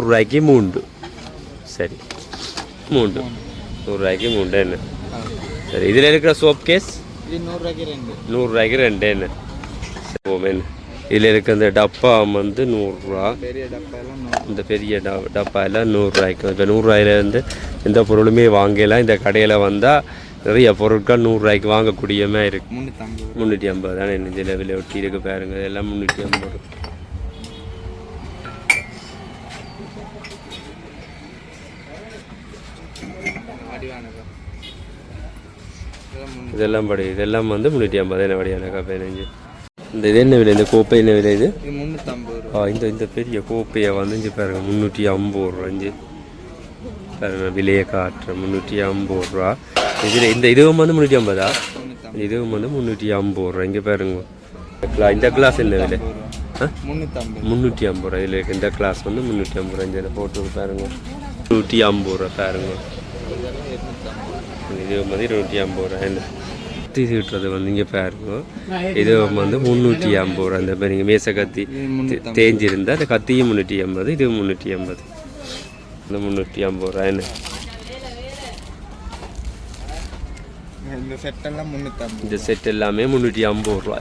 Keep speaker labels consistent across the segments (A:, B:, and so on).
A: ரூபாய்க்கு 3. சரி 3 100 ரூபாய்க்கு 3 என்ன. சரி இதில் இருக்கிற சோப் கேஸ் 100 ரூபாய்க்கு 2 என்ன. சரி என்ன இதில் இருக்க இந்த டப்பா வந்து 100 ரூபா. இந்த பெரிய டப்பா எல்லாம் 100 ரூபாய்க்கு. இப்போ 100 ரூபாயிலேருந்து எந்த பொருளுமே வாங்கலாம். இந்த கடையில் வந்தால் நிறைய பொருட்கள் 100 ரூபாய்க்கு வாங்கக்கூடியமே இருக்குது. 350 தானே இதில் விலை ஒட்டி இருக்கு பாருங்க. இதெல்லாம் 350. இதெல்லாம் வந்து 350 என்ன வடியானக்கா 15. இந்த இது என்ன விலை? இந்த கோப்பை என்ன விலை? இது 350. இந்த பெரிய கோப்பையை வந்து இங்கே பாருங்க 350 ரூபா. பாருங்க விலையை காட்டுறேன் 350 ரூபா. இதில் இந்த இதுவும் வந்து 350. இதுவும் வந்து 350 ரூபா. இங்கே பாருங்க இந்த கிளாஸ் என்ன விலை? 350 ரூபா. இதில் இருக்கு இந்த கிளாஸ் வந்து 350 ரூபா. இந்த போட்டு பாருங்க 150 ரூபா பாருங்க. இது வந்து 250 ரூபா. என்ன கத்திட்டுறது வந்து இங்கே பாருங்க. இது வந்து 350 ரூபா. இந்த மாதிரி நீங்கள் மேசை கத்தி தேஞ்சிருந்தால் அந்த கத்தியும் 350. இது 350. இந்த 350 ரூபா. என்ன இந்த செட் எல்லாமே 350 ரூபா.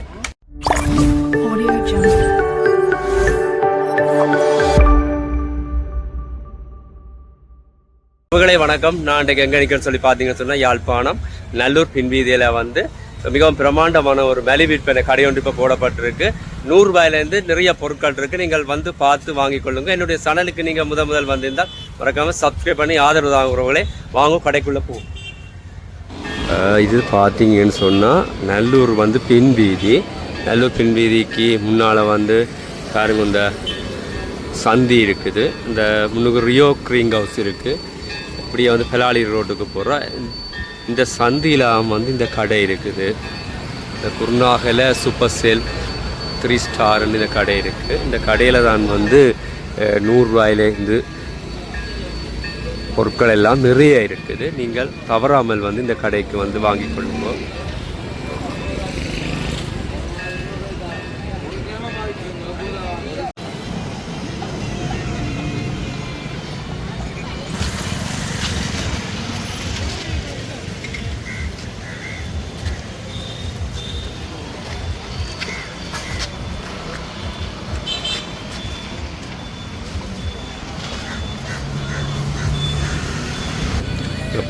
A: உங்களை வணக்கம். நான் இன்றைக்கு எங்கே நிற்கிறேன்னு சொல்லி பார்த்தீங்கன்னு சொன்னால் யாழ்ப்பாணம் நல்லூர் பின்வீதியில் வந்து மிகவும் பிரமாண்டமான ஒரு மலி விற்பனை கடை ஒன்று இப்போ போடப்பட்டிருக்கு. 100 ரூபாயிலேருந்து நிறைய பொருட்கள் இருக்குது. நீங்கள் வந்து பார்த்து வாங்கிக் கொள்ளுங்கள். என்னுடைய சேனலுக்கு நீங்கள் முதல் வந்திருந்தால் மறக்காமல் சப்ஸ்கிரைப் பண்ணி ஆதரவு தாங்குறவங்களே வாங்க கடைக்குள்ளே போகும். இது பார்த்தீங்கன்னு சொன்னால் நல்லூர் வந்து பின்வீதி. நல்லூர் பின்வீதிக்கு முன்னால் வந்து பாருங்க இந்த சந்தி இருக்குது. இந்த முன்னுக்கு ரியோ க்ரீங் ஹவுஸ் இருக்குது. இப்படியே வந்து பெலாலி ரோட்டுக்கு போகிற இந்த சந்தியில் வந்து இந்த கடை இருக்குது. இந்த குருநாகல சூப்பர் சேல் 3 ஸ்டார்னு இந்த கடை இருக்குது. இந்த கடையில் தான் வந்து 100 ரூபாயிலேருந்து பொருட்கள் எல்லாம் நிறைய இருக்குது. நீங்கள் தவறாமல் வந்து இந்த கடைக்கு வந்து வாங்கிக் கொள்ளுங்கள்.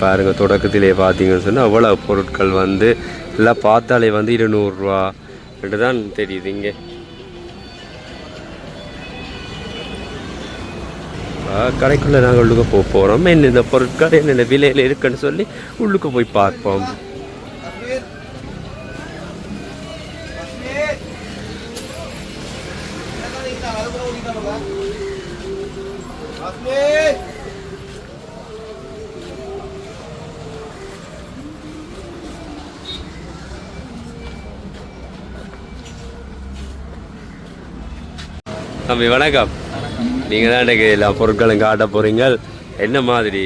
A: பாருங்கள் தொடக்கத்திலே பார்த்தீங்கன்னு சொன்னால் அவ்வளோ பொருட்கள் வந்து எல்லாம் பார்த்தாலே வந்து 200 ரூபா தான் தெரியுது. இங்கே கடைக்குள்ளே நாங்கள் உள்ளுக்க போக போகிறோம். என்னென்ன பொருட்கள் என்னென்ன விலையில் இருக்குன்னு சொல்லி உள்ளுக்க போய் பார்ப்போம். தம்பி வணக்கம். நீங்கள் தான் இன்றைக்கு எல்லா பொருட்களும் காட்ட போகிறீங்க. என்ன மாதிரி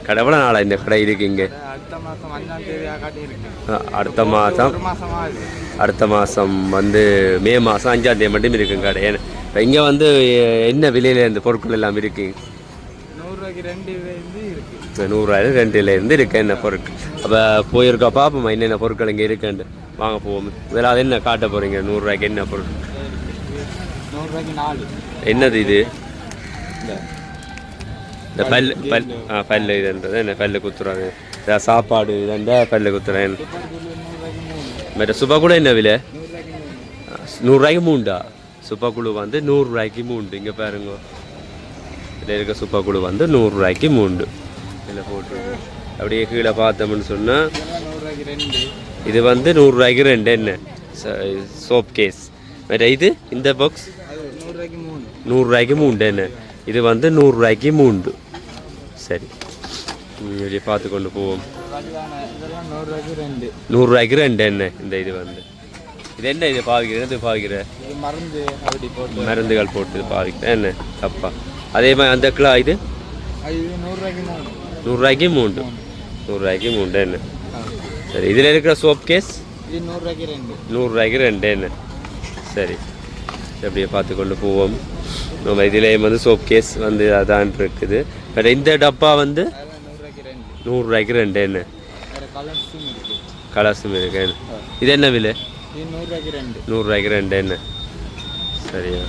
A: கடை எவ்வளோ நாளாக இந்த கடை இருக்குங்க? அடுத்த மாதம் வந்து மே மாதம் 5ஆம் தேதி மட்டும் இருக்குங்க கடை. இப்போ இங்கே வந்து என்ன விலையில் இந்த பொருட்கள் எல்லாம் இருக்குங்க? 100 ரூபாயில 2லேருந்து இருக்கு என்ன பொருட்கள். அப்போ போயிருக்கா பார்ப்போம்மா என்னென்ன பொருட்கள் இங்கே இருக்குன்ட்டு. வாங்க போவோம். இதெல்லாம் என்ன காட்ட போகிறீங்க? 100 ரூபாய்க்கு என்ன பொருட்கள்? என்னது இது? இந்த பல்லு இதுன்றது என்ன? பல்லு குத்துறாங்க. சாப்பாடு இதுண்டா பல்லு குத்துறேன். மற்ற சுப்பாக்குழு என்ன விலை? 100 ரூபாய்க்கு 3. சுப்பாக்குழு வந்து 100 ரூபாய்க்கு 3. இங்கே பாருங்க இதில் இருக்க சுப்பாக்குழு வந்து 100 ரூபாய்க்கு 3 இதில் போட்டு. அப்படியே கீழே பார்த்தோம்னு சொன்னால் இது வந்து 100 ரூபாய்க்கு 2 என்ன சோப் கேஸ். மற்ற இது இந்த பாக்ஸ் 100 ரூபாய்க்கு 3 என்ன. இது வந்து 100 ரூபாய்க்கு 3. சரி வெளியே பார்த்து கொண்டு போவோம். 100 ரூபாய்க்கு 2 என்ன. இந்த இது வந்து இது என்ன? இது பாவிக்கிற மருந்துகள் போட்டு இது பாவிக்கிறேன் என்ன தப்பா? அதே மாதிரி அந்த கிலோ இது 100 ரூபாய்க்கு 3. 100 ரூபாய்க்கு 3 என்ன. சரி இதில் இருக்கிற சோப் கேஸ் 100 ரூபாய்க்கு 2 என்ன. சரி அப்படியே பார்த்து கொண்டு போவோம். நம்ம இதுலேயே வந்து சோப் கேஸ் வந்து அதான் இருக்குது. பட் இந்த டப்பா வந்து 100 ரூபாய்க்கு 2 என்ன கலர்ஸும் இருக்கு. இது என்ன விலை? 100 ரூபாய்க்கு 2 என்ன. சரியா,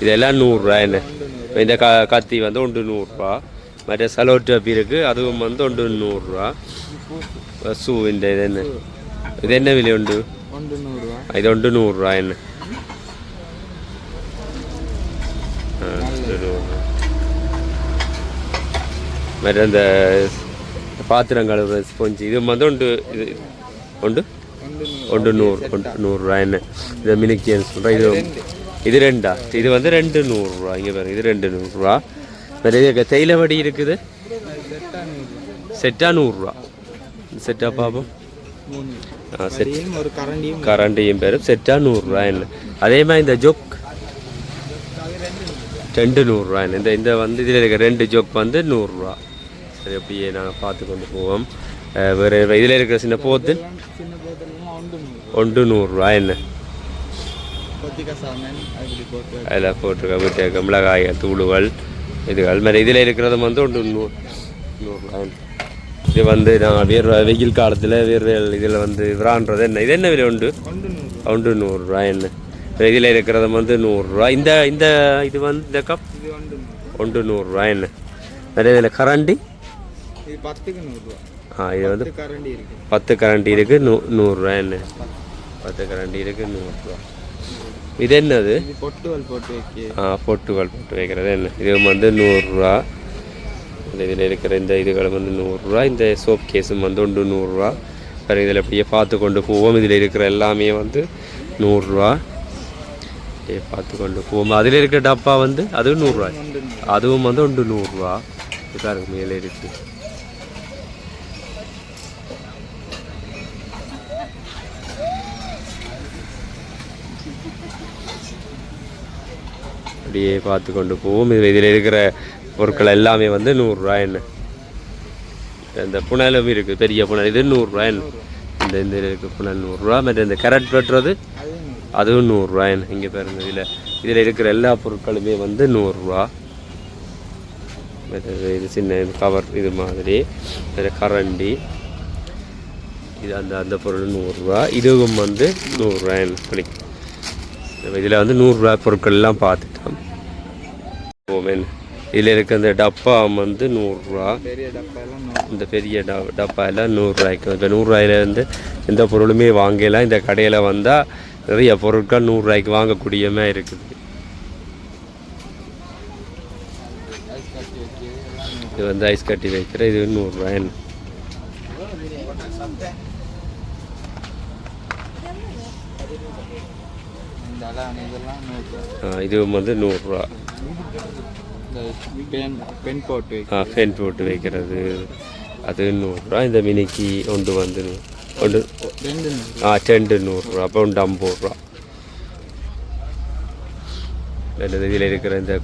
A: இதெல்லாம் 100 ரூபா என்ன. இந்த கத்தி வந்து 100 ரூபா. மற்ற சலோ டப்பி இருக்குது, அதுவும் வந்து 100 ரூபா. ஷூ இந்த இது என்ன, இது என்ன விலை உண்டு? இது 100 ரூபா என்ன. மற்ற இந்த பாத்திரங்கள் ஸ்பொஞ்சு இது வந்து இது 100 ரூபா என்ன. இதை மினிக்கின்னு சொல்கிறேன். இது 2 இது வந்து 200 ரூபா. இங்கே பாருங்க, இது 200 ரூபா. வேறு தேயிலை வடி இருக்குது, செட்டா 100 ரூபா. செட்டா பார்ப்போம். கரண்டியும் பேரும் செட்டா 100 ரூபா என்ன. அதே மாதிரி இந்த ஜோக் 200 ரூபா என்ன. இந்த வந்து இதில் இருக்க 2 ஜோக் வந்து 100 ரூபா. சரி, அப்படியே நாங்கள் பார்த்து கொண்டு போவோம். வேறு இதில் இருக்கிற சின்ன போத்து 100 ரூபா என்ன. அதில் போட்டிருக்க வீட்டு மிளகாய்கள் தூளுகள் இதுகள் மாதிரி இதில் இருக்கிறது வந்து 100 ரூபா. இது வந்து நான் வெயில் காலத்தில் வேறு இதில் வந்து விரான்றது என்ன. இது என்ன விலை உண்டு? 100 ரூபா என்ன. இதில் இருக்கிறது வந்து 100 ரூபா. இந்த இது வந்து இந்த கப் 100 ரூபா என்ன. நிறைய இதில் கரண்டி இது வந்து 10 கரண்டி இருக்குது 100 ரூபா என்ன. 10 கரண்டி இருக்குது 100 ரூபா. இது என்னது? பொட்டுகள் போட்டு வைக்கிறது என்ன. இது வந்து 100 ரூபா. இதில் இருக்கிற இந்த இதுகளை வந்து 100 ரூபா. இந்த சோப் கேஸும் வந்து 100 ரூபா. வேறு இதில் அப்படியே பார்த்து கொண்டு போவோம். இதில் இருக்கிற எல்லாமே வந்து 100 ரூபா. அப்படியே பார்த்து கொண்டு போவோம். அதில் இருக்கிற டப்பா வந்து அதுவும் 100 ரூபா. அதுவும் வந்து 100 ரூபா. இதுக்காக மேலே இருக்குது. அப்படியே பார்த்து கொண்டு போவோம். இதில் இருக்கிற பொருட்கள் எல்லாமே வந்து 100 ரூபா என்ன. இந்த புனலும் இருக்குது, பெரிய புனல், இது 100 ரூபா என்ன. இந்த இருக்க புனல் 100 ரூபா. மற்ற இந்த கேரட் வெட்டுறது அதுவும் 100 ரூபா என்ன. இங்கே பாருங்க, இதில் இருக்கிற எல்லா பொருட்களுமே வந்து 100 ரூபா. இது சின்ன கவர் இது மாதிரி கரண்டி இது அந்த பொருள் 100 ரூபா. இதுவும் வந்து 100 ரூபா என்ன. இதில் வந்து 100 ரூபா பொருட்கள் எல்லாம் பார்த்துட்டோம். இதில் இருக்க இந்த டப்பா வந்து 100 ரூபா. இந்த பெரிய டப்பா எல்லாம் 100 ரூபாய்க்கு. இப்போ 100 ரூபாயிலேருந்து எந்த பொருளுமே வாங்கலாம். இந்த கடையில் வந்தால் நிறைய பொருட்கள் 100 ரூபாய்க்கு வாங்கக்கூடியமே இருக்குது. இது வந்து ஐஸ் கட்டி வைக்கிற இது 100 ரூபாய். இதுவும் வந்து 100 ரூபா. பென் போட்டு வைக்கிறது அது 100 ரூபா. இந்த மினிக்கு ஒன்று வந்து 2 100 ரூபா. அப்போ 50 ரூபா. இதில் இருக்கிற இந்த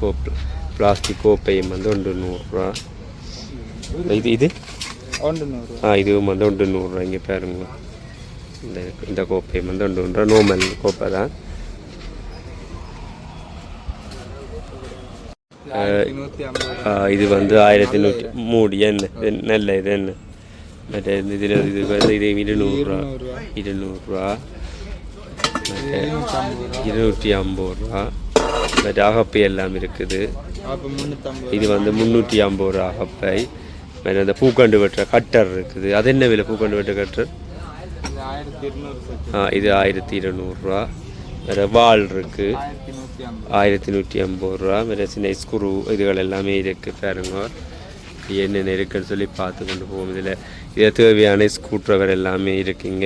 A: பிளாஸ்டிக் கோப்பையும் வந்து 100 ரூபா. இது இதுவும் வந்து 100 ரூபா. இங்கே பாருங்க, இந்த கோப்பையும் வந்து 100 ரூபா. நார்மல் கோப்பை தான். இது வந்து 1100 மூடி என்ன நல்ல இது என்ன. மற்ற இதில் இது வந்து இது 200 ரூபா. 200 ரூபா. 250 ரூபா. மற்ற அகப்பை எல்லாம் இருக்குது. இது வந்து 350 ரூபா அகப்பை. மற்ற அந்த பூக்கண்டு வெட்டுற கட்டர் இருக்குது. அது என்ன விலை? பூக்கண்டு வெட்டுற கட்டர் இது 1200 ரூபா. வேறு வால் இருக்குது 1150 ரூபா. வேறு சின்ன ஸ்க்ரூ இதுகள் எல்லாமே இருக்குது. பாருங்க என்னென்ன இருக்குன்னு சொல்லி பார்த்து கொண்டு போவோம். இதில் தேவையான ஸ்க்ரூ ட்ரைவர் எல்லாமே இருக்குங்க.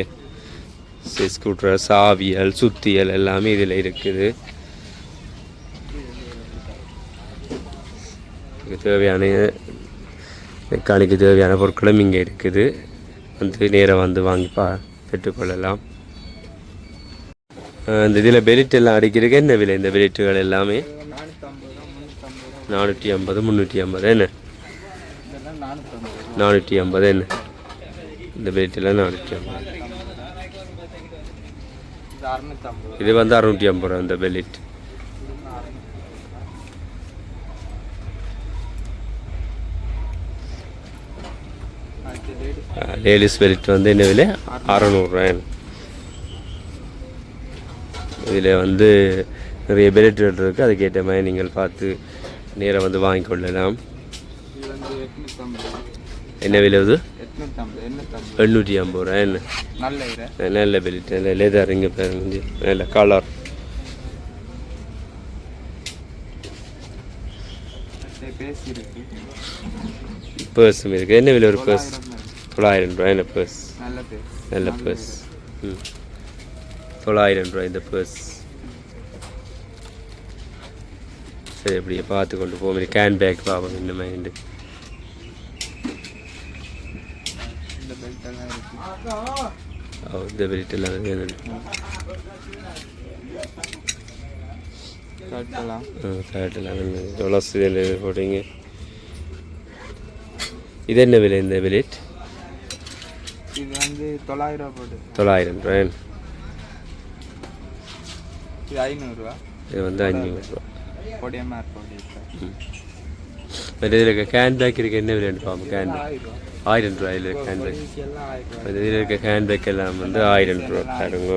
A: ஸ்க்ரூ ட்ரைவர், சாவியல், சுத்தியல் எல்லாமே இதில் இருக்குது. தேவையான மெக்கானிக்கு தேவையான பொருட்களும் இங்கே இருக்குது. வந்து நேராக வந்து வாங்கி பெற்றுக்கொள்ளலாம். இந்த இதில் பெலிட் எல்லாம் அடிக்கிறதுக்கு என்ன விலை? இந்த பெலிட்டுகள் எல்லாமே 450 350 என்ன. 450 என்ன. இந்த பெலிட்டெல்லாம் 450. இது வந்து 650 ரூபா இந்த பெலிட். லேடிஸ் பெல்ட் வந்து என்ன விலை 600 இதில் வந்து நிறைய பெல்ட் இருக்குது, அதுக்கேற்ற மாதிரி நீங்கள் பார்த்து நேராக வந்து வாங்கிக்கொள்ளலாம். என்ன விலை இது? 850 என்ன நல்ல பெல்ட், நல்ல லெதர். இங்கே பாருங்க நல்ல கலர். பர்ஸும் இருக்குது. என்ன விலை ஒரு பர்ஸ்? 900 ரூபாய். என்ன பர்ஸ்? நல்ல பர்ஸ். 900 ரூபாய் இந்த பர்ஸ். சரி, அப்படியே பார்த்து கொண்டு போக மாதிரி கேன் பேக் பார்ப்போம் இந்த மைண்டு. இந்த பெல்ட் எல்லாம் வேணும். எவ்வளோ போட்டீங்க? இது என்ன விலை இந்த பெல்ட்?
B: இது வந்து 900 போட்டு
A: 900 ரூபாய்.
B: இது 500 ரூபா.
A: இது வந்து 500 ரூபா.
B: போடிஎம்ஆர் போடி.
A: இதில் இருக்க கேன் பேக் இருக்குது. என்ன விலைன்னு பார்ப்போம். கேன் பேக் 1000 ரூபாயில் கேன் பேக். இதில் இருக்க கேன் பேக் எல்லாம் வந்து 1000 ரூபா பாருங்க.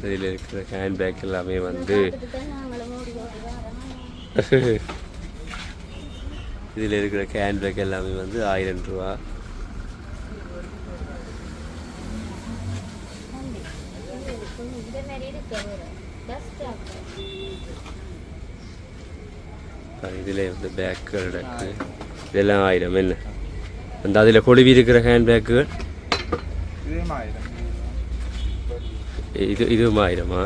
A: இதில் இருக்கிற கேன் பேக் எல்லாமே வந்து இதில் இருக்கிற கேன் பேக் எல்லாமே வந்து 1000 ரூபா. இதில் வந்து பேக்குகள் இருக்கு. இதெல்லாம் 1000 என்ன அந்த அதில் கொழுவி இருக்கிற ஹேண்ட் பேக்குகள் இதுவும் 1000மா?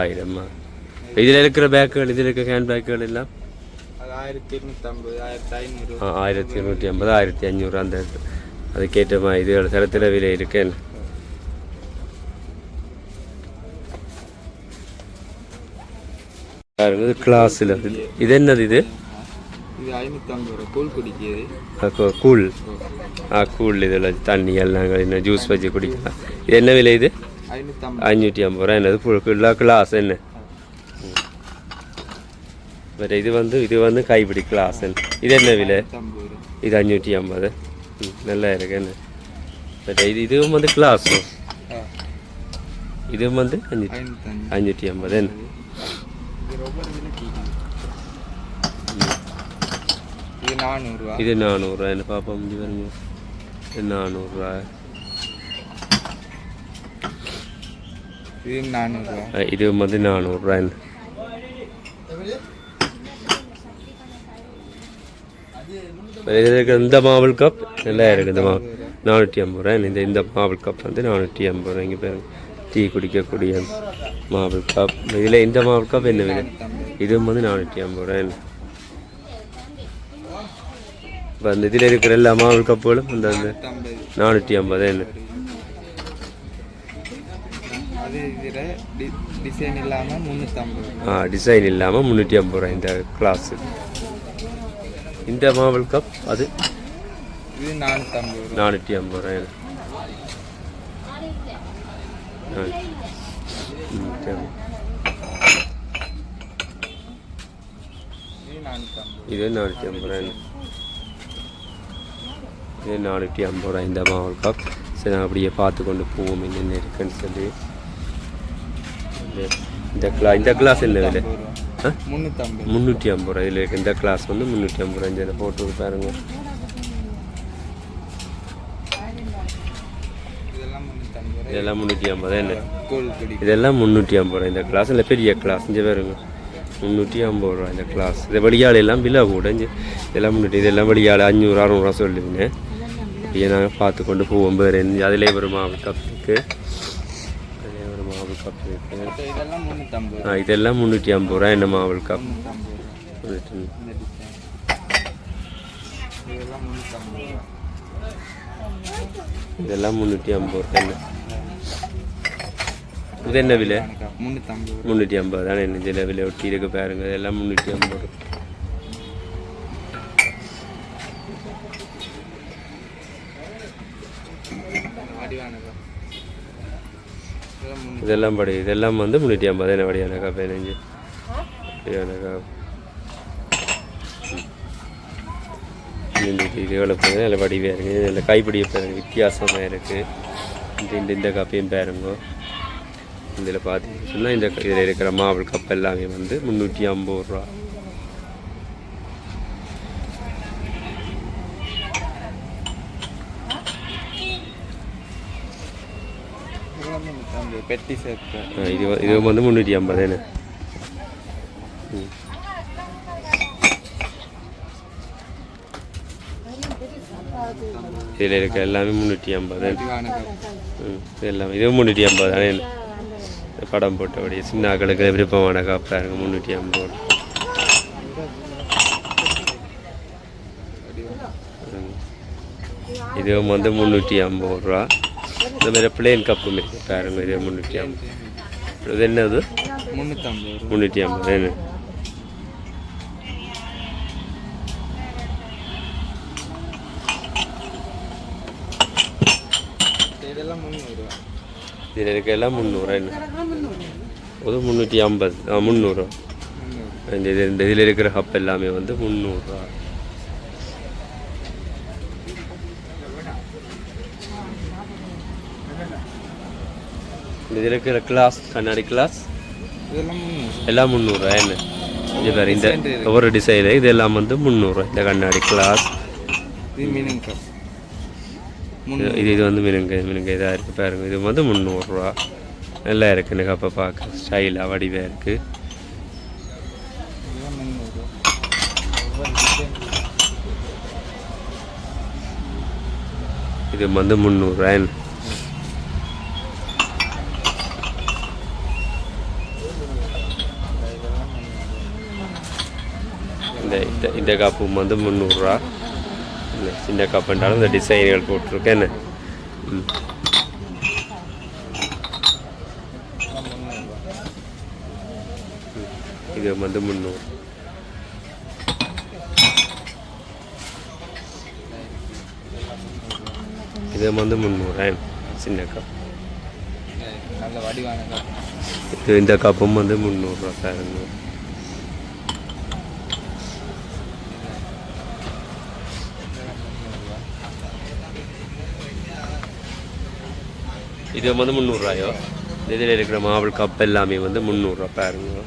A: 1000மா? இதில் இருக்கிற பேக்குகள், இதில் இருக்கிற ஹேண்ட் பேக்குகள் எல்லாம்
B: 1250,
A: 1250, 1500 அந்த அதுக்கேற்றமா இது தரத்தில் விலை இருக்கேன். கிளாஸில் இது என்னது? இது
B: 550 கூழ் குடிக்கிறது.
A: கூழ். கூழ் இதில் தண்ணி எல்லாம் என்ன ஜூஸ் வச்சு குடிக்கலாம். இது என்ன விலை? இது 550 ரூபா. என்னது ஃபுல்லாக கிளாஸ் என்ன? வேறு இது வந்து கைப்பிடி கிளாஸ். இது என்ன விலை? இது 550. நல்லா இருக்கு என்ன? பட் இதுவும் வந்து கிளாஸும் இதுவும் வந்து 550 என்ன? இது 400 ரூபா. என்ன பாப்பா முடிஞ்சு பாருங்க. இது 400 ரூபா. இது வந்து 400 ரூபா. இந்த மாவல் கப் நல்லா இருக்குது. இந்த 450 ரூபா. இந்த மாவல் கப் வந்து 450 ரூபா. இங்கே பாருங்க டீ குடிக்கக்கூடிய மாவல் கப். இதில் இந்த மாவல் கப் என்ன விலை? இதுவும் வந்து 450 ரூபா. இப்போ அந்த இதில் இருக்கிற எல்லா மாவல் கப்புகளும் இந்த 450 என்ன?
B: டிசைன் இல்லாமல் 350.
A: டிசைன் இல்லாமல் 350 ரூபா இந்த கிளாஸு. இந்த மாவல் கப் அது 450 ரூபா. இது 450 ரூபா. இது 450 ரூபா இந்த மாவல் கப். சரி, நான் அப்படியே பார்த்து கொண்டு போவோம் என்னென்ன இருக்குன்னு சொல்லி. இந்த கிளாஸ் என்ன விலை? 350 ரூபா. இதில் இருக்கு இந்த கிளாஸ் வந்து 350 ரூபா. இந்த போட்டு பாருங்க. இதெல்லாம் 350 என்ன? இதெல்லாம் 350 ரூபா இந்த கிளாஸ். இல்லை பெரிய கிளாஸ் இங்கே பாருங்க 350 ரூபா இந்த கிளாஸ். இது வடியால் எல்லாம் விலை கூட. இதெல்லாம் 300. இதெல்லாம் வடியால் 500, 600 ரூபா சொல்லுவீங்க. அப்படியே நாங்கள் பார்த்து கொண்டு போவோம். வேறு அதிலே ஒரு மாவு கப் இருக்குது. அதிலே ஒரு மாவு கப் இருக்குது. இதெல்லாம் 350 ரூபா என்ன மாவல் கப். இதெல்லாம் 350 ரூபா என்ன? இது என்ன விலை? 350 தானே. என்ன சில விலை ஒட்டி இருக்கு பாருங்க. இதெல்லாம் 350 ரூபா. இதெல்லாம் படி. இதெல்லாம் வந்து 350 என்ன? வடியானக்கா 15 வடியானக்கா. இது எவ்வளோ பாருங்க நல்ல வடிவாக இருக்குது நல்ல கைப்பிடியை பாருங்க வித்தியாசமாக இருக்குது. இந்த கப்பையும் பாருங்க. இதில் பார்த்தீங்கன்னு சொன்னால் இதில் இருக்கிற மாவல் கப் எல்லாமே வந்து 350 ரூபா.
B: பெட்டி சேர்த்து
A: இது வந்து 350 என்ன. இதில் இருக்க எல்லாமே 350. எல்லாமே இது 350 தானே. படம் போட்டபடி சின்ன ஆக்களுக்கு விருப்பமான காப்பாக இருக்குது 350. இதுவும் வந்து 350 ரூபா. இந்த மாதிரி பிளேன் கப்பு இருக்குது பாருங்க. இது 350. இது என்னது 350 என்ன. இதில் இருக்க எல்லாம் 300 என்ன. ஒரு 350 300. இந்த இதில் இருக்கிற கப் எல்லாமே வந்து 300 ரூபா. இதில் இருக்கிற கிளாஸ் கண்ணாடி கிளாஸ் எல்லாம் 300 ரூபா என்ன. இது வேறு இந்த ஒவ்வொரு டிசைனு இதெல்லாம் வந்து 300 ரூபா. இந்த கண்ணாடி கிளாஸ் இது வந்து மினுங்க இதாக இருக்குது பாருங்க. இது வந்து 300 ரூபா. நல்லா இருக்குது எனக்கு அப்போ பார்க்க ஸ்டைலாக வடிவாக இருக்குது. இது வந்து 300 ரூபா. இந்த கப்பும் வந்து 300 ரூபா. சின்ன கப்புன்றாலும் இந்த டிசைன்கள் போட்டிருக்கேன் என்ன. இது வந்து 300. இது வந்து 300 சின்ன கப். இந்த கப்பும் வந்து 300 ரூபா பாருங்க. இது வந்து 300 ரூபாயோ. இதில் இருக்கிற மாவல் கப் எல்லாமே வந்து 300 ரூபா பாருங்க.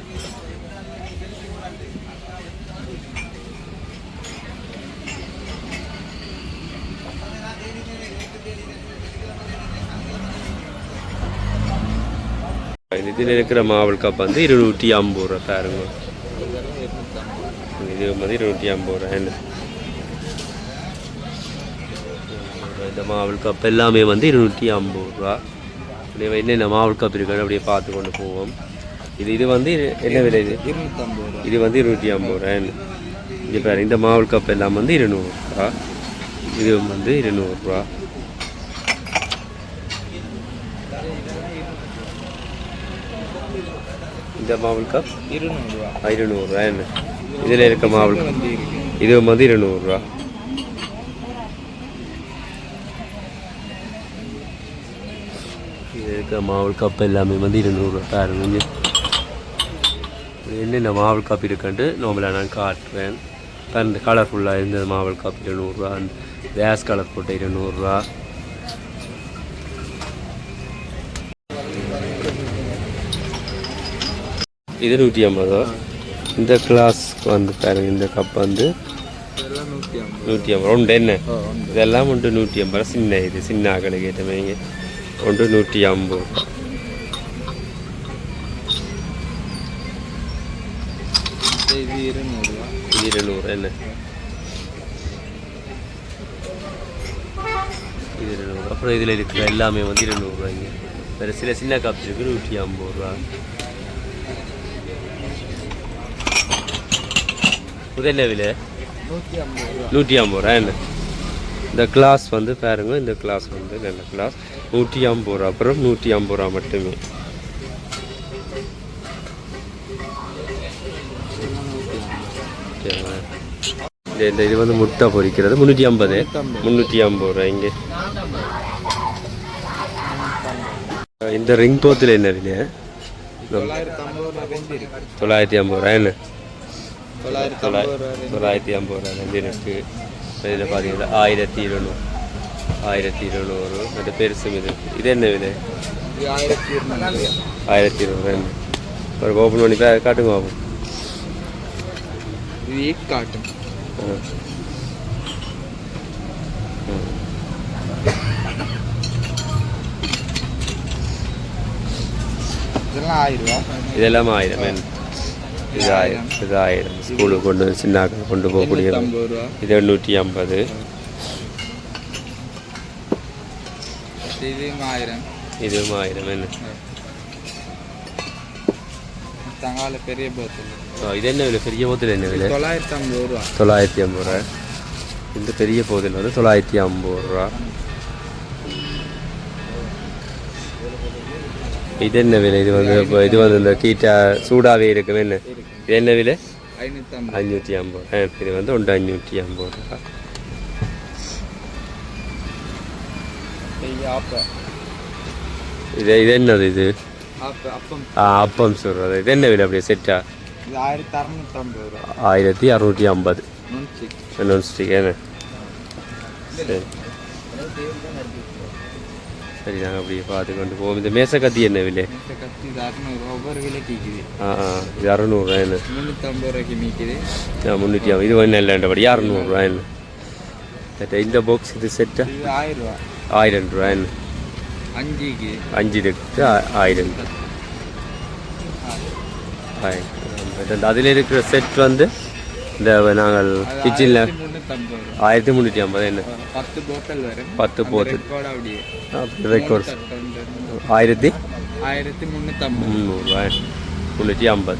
A: இதில் இருக்கிற மாவல் கப் வந்து 250 ரூபா பாருங்க. இது வந்து 250 ரூபா என்ன. இந்த மாவல் கப் எல்லாமே வந்து 250 ரூபா. என்னென்ன மாவல் கப் இருக்குன்னு அப்படியே பார்த்து கொண்டு போவோம். இது வந்து என்ன விலை? இது வந்து 250 ரூபா. இது பாரு இந்த மாவல் கப் எல்லாம் வந்து 200 ரூபா. இது வந்து 200 ரூபா. இந்த மாவல் கப் 200 ரூபா என்ன. இதில் இருக்க மாவல் கப் இது வந்து 200 ரூபா. இது இருக்க மாவல் கப் எல்லாமே வந்து 200 ரூபா பாருங்க. என்னென்ன மாவல் கப் இருக்குன்ட்டு நார்மலாக நான் காட்டுறேன். இந்த கலர்ஃபுல்லாக இருந்த மாவல் கப் 200 ரூபா. அந்த வேஸ் கலர் போட்ட 200 ரூபா. இது 150 ரூபா. இந்த கிளாஸ் வந்து பாருங்க. இந்த கப் வந்து 150 ஒன்று என்ன. இதெல்லாம் ஒன்று 150 ரூபா. சின்ன இது சின்ன ஆக்களுக்கு ஏற்றமைங்க ஒன்று 150 ரூபா. இது 200 என்ன. இது 200. அப்புறம் இதில் இருக்கிற எல்லாமே வந்து 200 ரூபாய்ங்க. வேறு சில சின்ன கப் இருக்குது 150 ரூபா. முதல்ல விலை 150 ரூபா என்ன. இந்த கிளாஸ் வந்து பாருங்க. இந்த கிளாஸ் வந்து நல்ல கிளாஸ் 150 ரூபா. அப்புறம் 150 ரூபா மட்டுமே. இந்த இது வந்து முட்டை பொரிக்கிறது 350 ரூபா இங்கே. இந்த ரிங் போத்தில் என்ன விலை? 950 ரூபா என்ன. 950 ரூபா இருக்குது. இதில் பார்த்தீங்கன்னா 1200 1200 அந்த பெருசும் இது என்ன விலை?
B: இது 1200.
A: 1200 ஒரு ஓப்பன் பண்ணி காட்டுங்க பாப்போம்.
B: இது எக் காட்டும். இதெல்லாம் 1000 ரூபா.
A: இதெல்லாம் 1000. இது 1000. இது 1000 ஸ்கூலுக்கு கொண்டு சின்னாக்கள் கொண்டு போகக்கூடிய.
B: 850 ரூபா.
A: இது 850.
B: இது 1000.
A: இது 1000 என்ன?
B: தங்கால பெரிய போத்தல்.
A: இது என்ன விலை? பெரிய போத்தல் என்ன விலை?
B: 950 ரூபா.
A: 950 ரூபா. இந்த பெரிய போத்தல் வந்து 950 ரூபா. இது என்ன விலை? இது வந்து இந்த கீட்டா சூடாகவே இருக்கும் என்ன? இது என்ன விலை? 550. இது வந்து 550 ரூபா. இது என்னது இது? அப்பம் சொல்றது. இது என்ன விலை அப்படியே செட்டா?
B: 1650 ரூபா.
A: 1650 நான்ஸ்டிக் என்ன? சரி சரி, நாங்கள் அப்படியே பார்த்து கொண்டு போவோம். இந்த மேசை கத்தி என்ன விலை?
B: கத்தி 600 ரூபா. ஒவ்வொரு விலை கேட்குது.
A: இது 600 என்ன?
B: 350 ரூபாய்க்கு மீக்குது.
A: 350. இது ஒன்றும் இல்லைன்றபடி 600 என்ன? இந்த பாக்ஸ் இது செட்டா?
B: இது 1000 ரூபா.
A: 1000 ரூபா என்ன? 5 இருக்கு 1000. அதில் இருக்கிற செட் வந்து இந்த நாங்கள் கிச்சனில் 1350 என்ன?
B: 10 போத்தல் வரும்.
A: 10 போத்தல்
B: அப்படியே
A: ரெக்கார்ட் 1350
B: ரூபா.
A: 350.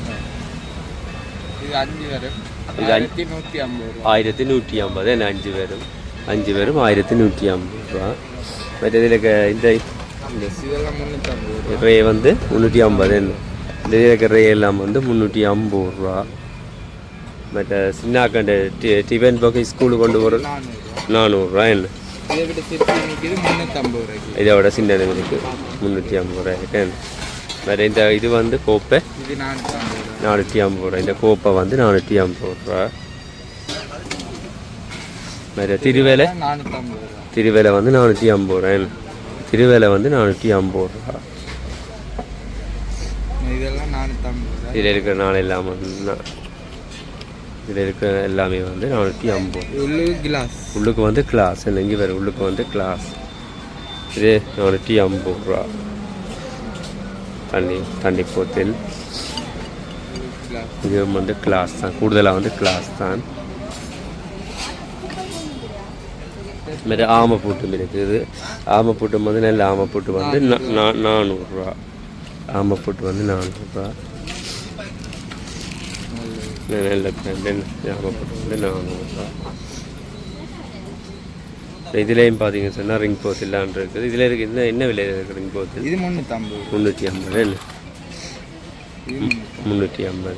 B: இது 5 வரும்.
A: இது
B: 1150 ரூபா.
A: 1150 என்ன? 5 வரும். 5 வரும் 1150 ரூபா. மற்ற இதில் இந்த
B: இதெல்லாம் 350 ரூபா.
A: ரே வந்து 350 என்ன? இந்த இதில் இருக்கிற ரே எல்லாம் வந்து 350 ரூபா. மற்ற சின்னாக்கண்டு டிஃபன் பாக்ஸ் ஸ்கூலுக்கு கொண்டு போகிறது 400 ரூபா என்ன?
B: இதை விட சிறிய நிற்கிது 350 ரூபாய்க்கு.
A: இதை விட சின்னதுங்களுக்கு 350 ரூபாய்க்கு என்ன? வேறு இந்த இது வந்து கோப்பை
B: இது 450 ரூபா.
A: 450 ரூபா. இந்த கோப்பை வந்து 450 ரூபா. வேறு திருவேலை
B: 450 ரூபா.
A: திருவேலை வந்து 450 ரூபா என்ன? திருவேலை வந்து 450 ரூபா.
B: இதெல்லாம் 450 ரூபா.
A: இதில் இருக்கிற நாள் எல்லாமே இதில் இருக்கிற எல்லாமே வந்து 450.
B: உள்ளுக்கு கிளாஸ். உள்ளுக்கு
A: வந்து கிளாஸ் என்ன? இங்கே வேறு உள்ளுக்கு வந்து கிளாஸ். இது 450 ரூபா. தண்ணி போத்தல் இது வந்து கிளாஸ் தான். கூடுதலாக வந்து கிளாஸ் தான். மாரி ஆமைப்பூட்டும் இருக்குது. ஆமைப்பூட்டும் வந்து நல்ல ஆமைப்பூட்டு வந்து 400 ரூபா. ஆமைப்பூட்டு வந்து 400 ரூபா. நல்ல பிராண்ட் ஆமைப்பூட்டு வந்து 400 ரூபா. இதுலேயும் பார்த்தீங்கன்னு சொன்னால் ரிங் போத் இல்லான்னு இருக்குது. இதில் இருக்குது. என்ன விலையில் இருக்குது ரிங் போத்து?
B: இது 350.
A: 350 என்ன? 350.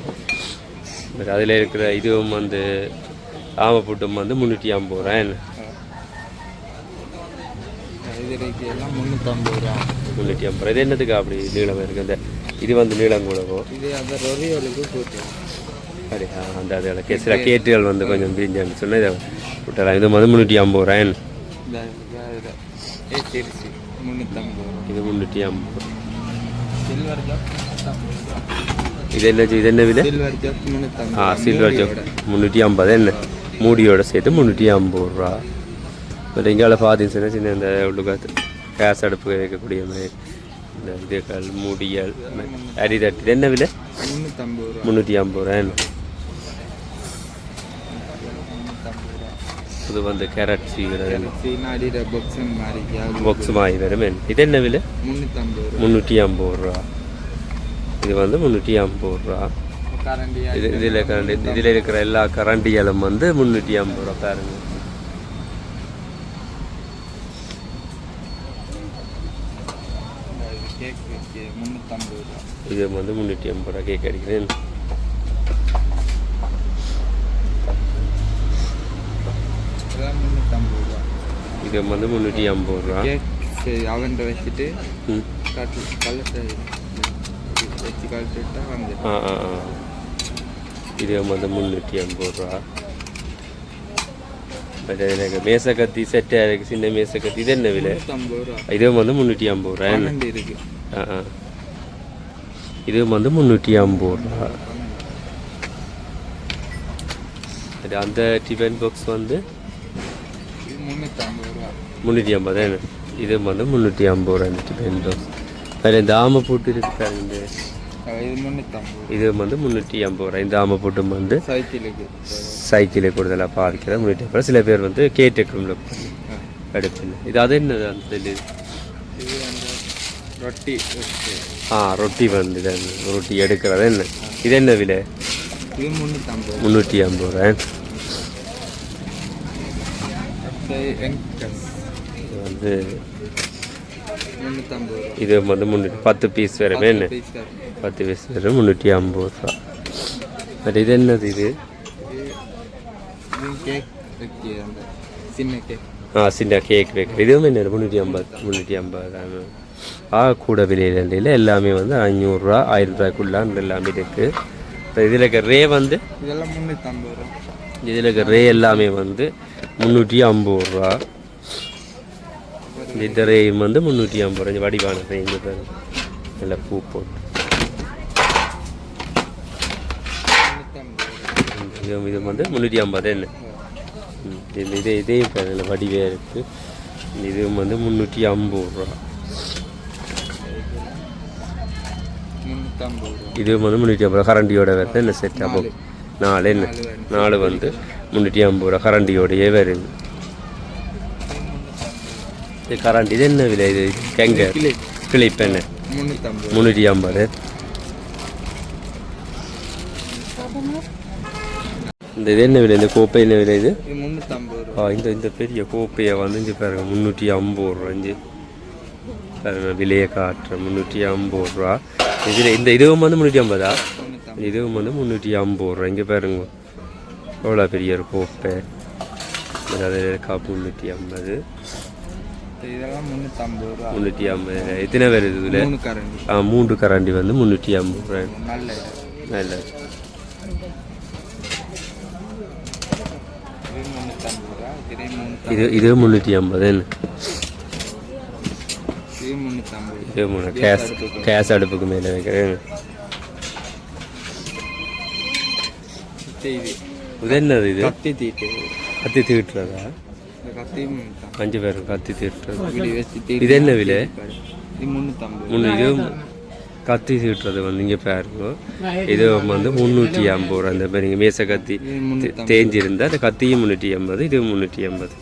A: அதில் இருக்கிற இதுவும் வந்து ஆமைப்பூட்டும் வந்து 350 ரூபா என்ன?
B: எல்லாம் 350 ரூபா.
A: 350. இது என்னதுக்கு அப்படி நீளம் இருக்குது? அந்த இது வந்து நீளம் கூடவோ?
B: இது அந்த ரொலியோலுக்கு போட்டு
A: சரி. அந்த அதில் சில கேட்டுகள் வந்து கொஞ்சம் பிரிஞ்சான்னு சொன்னால் இதை விட்டலாம். இது வந்து 350 ரூபா என்ன? இது 350.
B: சில்வர் ஜாப்
A: இது என்ன? இது என்ன விலை?
B: Silver job 350.
A: சில்வர் ஜாப் 350 என்ன? மூடியோட சேர்த்து 350 ரூபா. பட் இங்கால பார்த்தீங்கன்னா சின்ன இந்த உள்ளுக்காத்து கேஸ் அடுப்பு வைக்கக்கூடிய மாதிரி இந்த இதுகள் மூடியல் அரிதட்டு. இது என்ன விலை? 350 ரூபா என்ன? இது வந்து கேரட் சீவிறது பாக்ஸ் மாதிரி வரும். இது என்ன விலை? 350 ரூபா. இது வந்து 350 ரூபா. இதில் இதில் இருக்கிற எல்லா கரண்டிகளும் வந்து 350 ரூபா பாருங்க. இது வந்து 350 ரூபா கேக் அடிக்கிறேன். இது வந்து 350 ரூபா.
B: அவன் வச்சுட்டு வச்சு கழிச்சுட்டா வந்து
A: இது வந்து 350 ரூபா. எனக்கு மேசக்கத்தி செட்டாக இருக்குது, சின்ன மேசக்கத்தி. இது என்ன விலை?
B: 350 ரூபா.
A: இதுவும் வந்து 350 ரூபா.
B: 12 இருக்கு.
A: இதுவும் வந்து 350 ரூபா. அந்த டிஃபன் பாக்ஸ் வந்து
B: 350 ரூபா.
A: 350 தானே. இதுவும் வந்து 350 ரூபா இந்த டிஃபன் பாக்ஸ். வேறு இந்த ஆமை போட்டு இருக்காங்க. இந்த
B: இது 350.
A: இது வந்து 350 ரூபா. இந்த ஆமை போட்டும் வந்து
B: சைக்கிளுக்கு
A: கூடுதலாக பாவிக்கிறேன் 350. சில பேர் வந்து கேட்டுக்குள்ள எடுப்பில். இது அது என்னது அந்த இது?
B: இது அந்த ரொட்டி.
A: ரொட்டி வந்து ரொட்டி எடுக்கிறது என்ன? இது என்ன விலை?
B: இது 350.
A: 350 ரூபா. இது வந்து
B: 350 ரூபா.
A: இது வந்து 10 பீஸ் வேறுமே என்ன? 10 பீஸ் வேறு 350 ரூபா. பட் இது என்னது இது?
B: இது கேக் வைக்க அந்த சின்ன கேக்.
A: சின்ன கேக் வைக்கிற. இதுவும் என்ன? 350 கூட விலையில் எல்லாமே வந்து 500 ரூபா 1000 ரூபாய்க்குள்ளான் எல்லாமே இருக்குது. இப்போ இதில் இருக்க ரே வந்து
B: இதெல்லாம் 350 ரூபா.
A: இதில் இருக்க ரே எல்லாமே வந்து 350 ரூபா. இந்த ரேயும் வந்து 350 ரூபா. வடிவான ரே இங்கே பாருங்க, நல்லா பூ போட்டு. இது வந்து 350 என்ன? இதையும் பாருங்க வடிவாக இருக்குது. இதுவும் வந்து 350 ரூபா. இதுவும் வந்து 350 ரூபா. கரண்டியோட வருது என்ன செட் ஆகும்? 4 என்ன? 4 வந்து 350 ரூபா கரண்டியோடையே வருது. இது கரண்டி. இது என்ன விலை? இது கெங்க கிளிப் என்ன? 350. இந்த இது என்ன விலை? இந்த கோப்பை என்ன விலை? இது
B: 350 ரூபா.
A: இந்த பெரிய கோப்பையை வந்து இங்கே பாருங்க 350 ரூபா. இஞ்சி பாருங்க விலையை காட்டுறேன் 350 ரூபா. இதில் இந்த இதுவும் வந்து 350. இதுவும் வந்து 350 ரூபா. இங்கே பாருங்க எவ்வளோ பெரிய ஒரு கோப்பை. அதாவது காப்பு 350.
B: இதெல்லாம் 350 ரூபா.
A: 350. எத்தனை பேர் இதில்? 3 கரண்டி வந்து 350 ரூபா. நல்ல இது 350 என்ன? இது கேஸ் அடுப்புக்கு மேலே வைக்கிறேன். இது என்னது? இது கத்தி தீட்டுறதா? 5 பேர் கத்தி தீட்டுறது. இது என்ன விலை? இது கத்தி தீட்டுறது வந்து இங்கே பாருங்க. இது வந்து 350 ரூபா. அந்த மாதிரி மேச கத்தி தேஞ்சிருந்தா அந்த கத்தியும் 350. இது 350.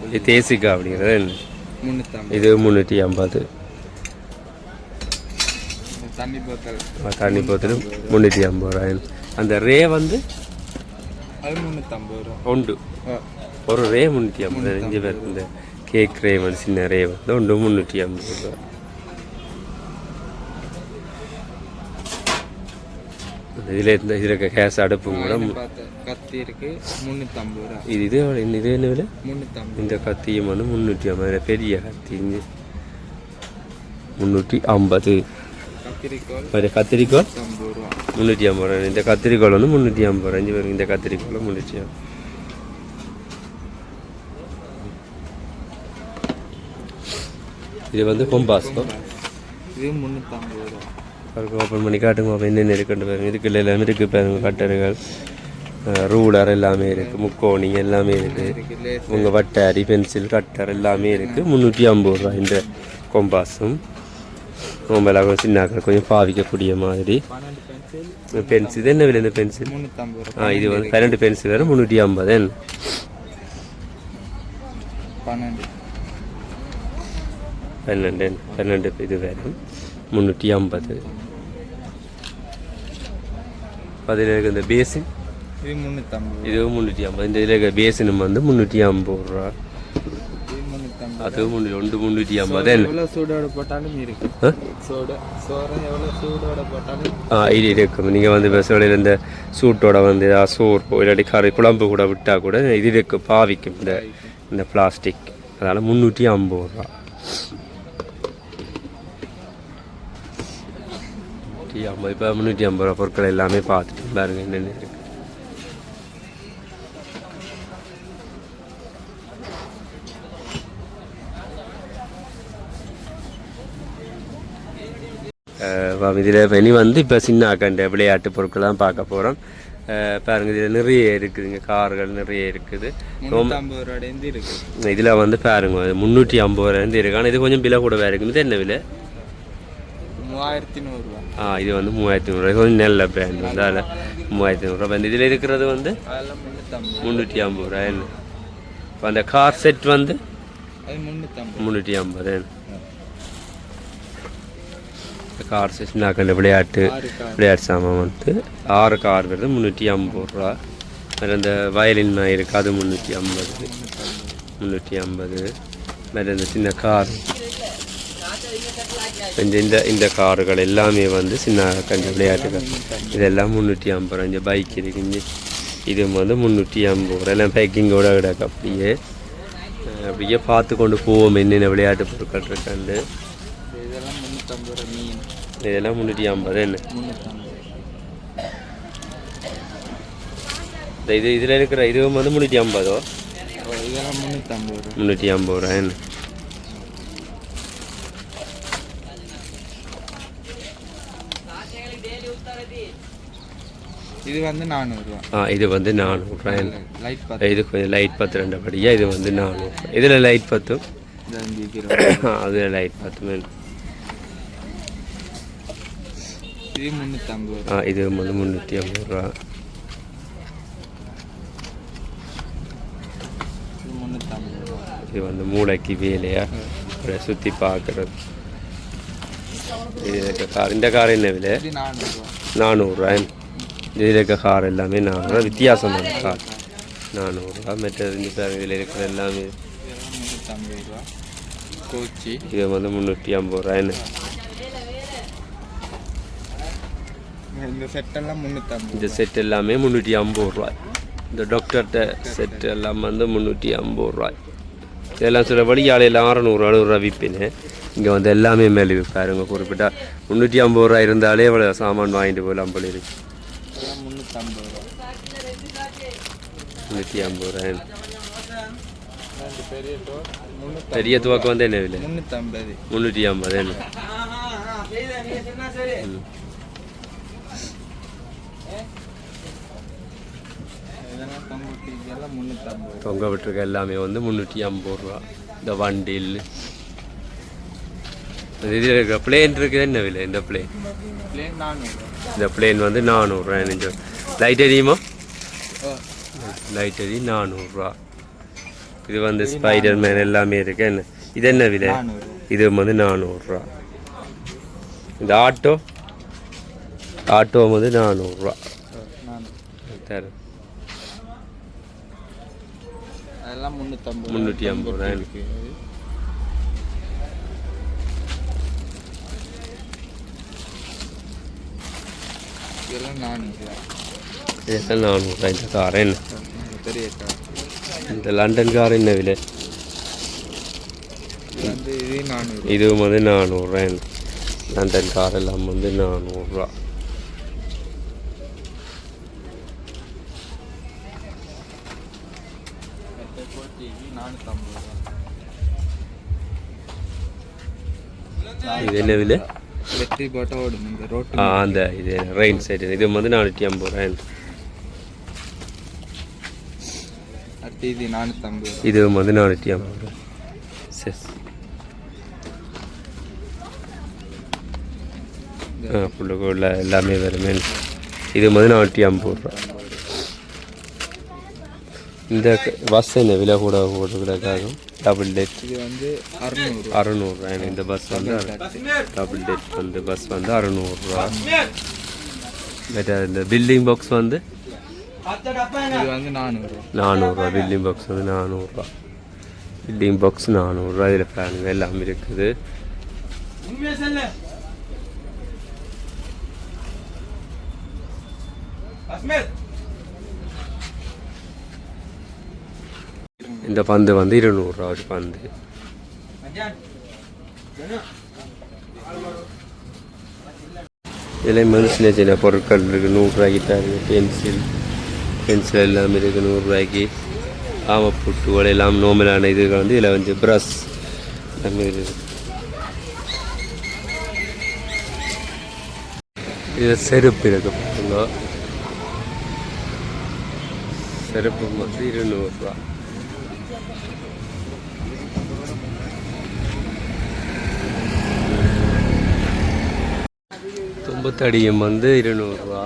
A: இது தேசிக்கா அப்படிங்கிறது என்ன? இது 350. தண்ணி போத்தல் 350 ரூபாய். அந்த ரே வந்து
B: 350 ரூபா.
A: உண்டு ஒரு ரே 350. 5 பேர் இந்த கேக் ரே வந்து சின்ன ரே வந்து உண்டு 350 ரூபா. இதில் கேஸ் அடுப்பும் கூட
B: கத்தி இருக்கு 350 ரூபா.
A: இது என்ன விலை? 350. இந்த கத்தியும் வந்து 350. பெரிய கத்தி 350. கத்திரிக்கோள் 350 ரூபா. இந்த கத்திரிக்கோள் வந்து 350 ரூபா. 5 பேருக்கு இந்த கத்திரிக்கோள் 350. இது வந்து கொம்பாஸ்கோ.
B: இது 350 ரூபா.
A: ஓப்பன் பண்ணி காட்டுங்க. என்னென்ன இருக்குன்னு பாருங்க. இதுக்குள்ள எல்லாமே இருக்குது பாருங்க. கட்டர்கள், ரூலர் எல்லாமே இருக்குது, முக்கோணி எல்லாமே இருக்குது. உங்கள் வட்டாரி, பென்சில், கட்டர் எல்லாமே இருக்குது. 350 ரூபா இந்த கொம்பாஸும். ரொம்ப சின்னாக்கள் கொஞ்சம் பாவிக்கக்கூடிய மாதிரி பென்சில். இது என்ன விலை இந்த பென்சில்? இது வந்து 12 பென்சில் வேறு 350. 12 இது வேறு 350. பதினேழு இந்த பேசின் இது 350. இந்த இதில் பேசினும் வந்து 350 ரூபா. அது 350.
B: சூடோட போட்டாலும் இருக்கு.
A: இது இருக்கும். நீங்கள் வந்து பஸ்ஸோட இந்த சூட்டோட வந்து சோறு இல்லாட்டி கறி குழம்பு கூட விட்டால் கூட இது இருக்கு பாவிக்கும் இந்த பிளாஸ்டிக். அதனால் 350 ரூபா. 350. இப்போ 350 ரூபா பொருட்கள் எல்லாமே பார்த்துட்டு பாருங்க என்னென்ன இருக்குது. இதில் இனி வந்து இப்போ சின்ன அக்கண்ட விளையாட்டு பொருட்கள்லாம் பார்க்க போகிறோம். பாருங்க இதில் நிறைய இருக்குதுங்க, கார்கள் நிறைய இருக்குது.
B: 350 ரூபாயிலேருந்து இருக்குது.
A: இதில் வந்து பாருங்க 350 ரூபாயிலேருந்து இருக்கு. ஆனால் இது கொஞ்சம் விலை கூடவே இருக்குது. இது என்ன விலை?
B: 3100 ரூபா.
A: இது வந்து 3100 ரூபாய். கொஞ்சம் நல்ல பிராண்ட் வந்து அதில் 3100 ரூபாய். இதில் இருக்கிறது வந்து
B: அதெல்லாம்
A: 350 ரூபாய். என்ன இப்போ அந்த கார் செட் வந்து
B: அது 350.
A: 350. கார் செட் நாக்கண்ட விளையாட்டு சாமான் வந்து 6 கார் வருது 350 ரூபா. வேறு அந்த வயலின் மாதிரி இருக்குது, அது 350. வேறு இந்த சின்ன கார் இந்த கார்கள் எல்லாமே வந்து சின்ன கண்ட விளையாட்டுகள் இதெல்லாம் 350 ரூபா. இந்த பைக் இருக்குங்க, இது வந்து 350 ரூபா. எல்லாம் பேக்கிங்கோட கிடக்கு. அப்படியே பார்த்து கொண்டு போவோம் என்னென்ன விளையாட்டு பொருட்கள் இருக்காண்டு.
B: இதெல்லாம் 350 ரூபா. மீன்
A: இதெல்லாம் 350. என்ன
B: 350.
A: இதில் இருக்கிற இதுவும் வந்து 350.
B: இதெல்லாம் 350 ரூபா.
A: 350 ரூபா. என்ன
B: இது வந்து 400 ரூபா.
A: இது வந்து 400 ரூபா.
B: லைட்
A: இது கொஞ்சம் லைட் 10 படியா. இது வந்து 400. இதில் லைட் 10. அதில் லைட் 10.
B: இது 350 ரூபா.
A: இது வந்து 350 ரூபா.
B: இது 350 ரூபா.
A: இது வந்து மூளைக்கு வேலையா சுற்றி பார்க்குறது. இது இருக்க கார், இந்த கார் என்ன விலை?
B: இது 400 ரூபா.
A: 400 ரூபா. இதில் இருக்க கார் எல்லாமே 400 ரூபா. வித்தியாசமான கார் 400 ரூபா. மற்ற இதில் இருக்கிற எல்லாமே
B: 350 ரூபா. கோச்சி
A: இது வந்து 350 ரூபா. என்ன
B: இந்த செட்டெல்லாம் 350.
A: இந்த செட் எல்லாமே 350 ரூபாய். இந்த டாக்டர்கிட்ட செட் எல்லாம் வந்து 350 ரூபாய். இதெல்லாம் சில வழியாலையில் 600 ரூபா விற்பின்னு. இங்கே வந்து எல்லாமே மேலே விற்பாருங்க. குறிப்பிட்டா 350 ரூபா இருந்தாலே இவ்வளோ சாமான் வாங்கிட்டு போகலாம் போல இருக்கு.
B: 350 ரூபா.
A: 350 ரூபாய்.
B: பெரிய
A: பெரிய துவக்கம் வந்து என்ன விலை?
B: 350.
A: 350. என்ன
B: இதெல்லாம் இதெல்லாம் 350.
A: தொங்க விட்டுருக்க எல்லாமே வந்து 350 ரூபா. இந்த வண்டில் இதில் இருக்கிற பிளேன் இருக்குது. என்ன விலை இந்த பிளேன்?
B: பிளேன் 400 ரூபா.
A: இந்த பிளேன் வந்து 400 ரூபா. லைட் எரியுமா? லைட் எரி 400 ரூபா. இது வந்து ஸ்பைடர் மேன் எல்லாமே இருக்கு. என்ன இது என்ன விலை?
B: 400.
A: இது வந்து 400 ரூபா. இந்த ஆட்டோ வந்து 400 ரூபா. தரும்
B: அதெல்லாம் 350.
A: 350 ரூபா.
B: இருக்கு. இதெல்லாம் 400 ரூபா.
A: இதெல்லாம் 400 ரூபா. இந்த கார் என்ன?
B: பெரிய கார்.
A: இந்த லண்டன் கார் என்ன விலை?
B: இது வந்து இது 400.
A: இதுவும் வந்து 400 ரூபா. லண்டன் கார் எல்லாம் வந்து 400 ரூபா. இது என்ன விலை?
B: வெற்றி போட்டா ஓடும் இந்த ரோட்டு.
A: அந்த இது ரெயின் சைடு இது வந்து 450 ரூபா.
B: அடுத்து இது 450.
A: இது வந்து 450 ரூபா. சரி புள்ளுக்குள்ள எல்லாமே வருமே. இது வந்து 450 ரூபா. இந்த பஸ் என்ன விலை கூட விலைக்காகும்? டபுள் டெட்
B: இது வந்து 600.
A: 600 ரூபா. இந்த பஸ் வந்து டபுள் டெட் வந்து பஸ் வந்து 600 ரூபா. பட் இந்த பில்டிங் பாக்ஸ் வந்து
B: இது வந்து 400.
A: 400 ரூபா. பில்டிங் பாக்ஸ் வந்து 400 ரூபா. பில்டிங் பாக்ஸ் 400 ரூபா. இதில் ஃபேனுங்க எல்லாமே இருக்குது. இந்த பந்து வந்து 200 ரூபா ஒரு பந்து. இதில் வந்து சின்ன சின்ன பொருட்கள் இருக்குது 100 ரூபாய்க்கு பாருங்க. பென்சில் எல்லாம் இருக்குது 100 ரூபாய்க்கு. ஆமப்புட்டுகள் எல்லாம் நோமலான இதுகள் வந்து இதில் வந்து ப்ரஷ் எல்லாமே இருக்குது. இது செருப்பு இருக்கு பாருங்க. செருப்பு வந்து 200 ரூபா. தும்பத்தடியும் வந்து 200 ரூபா.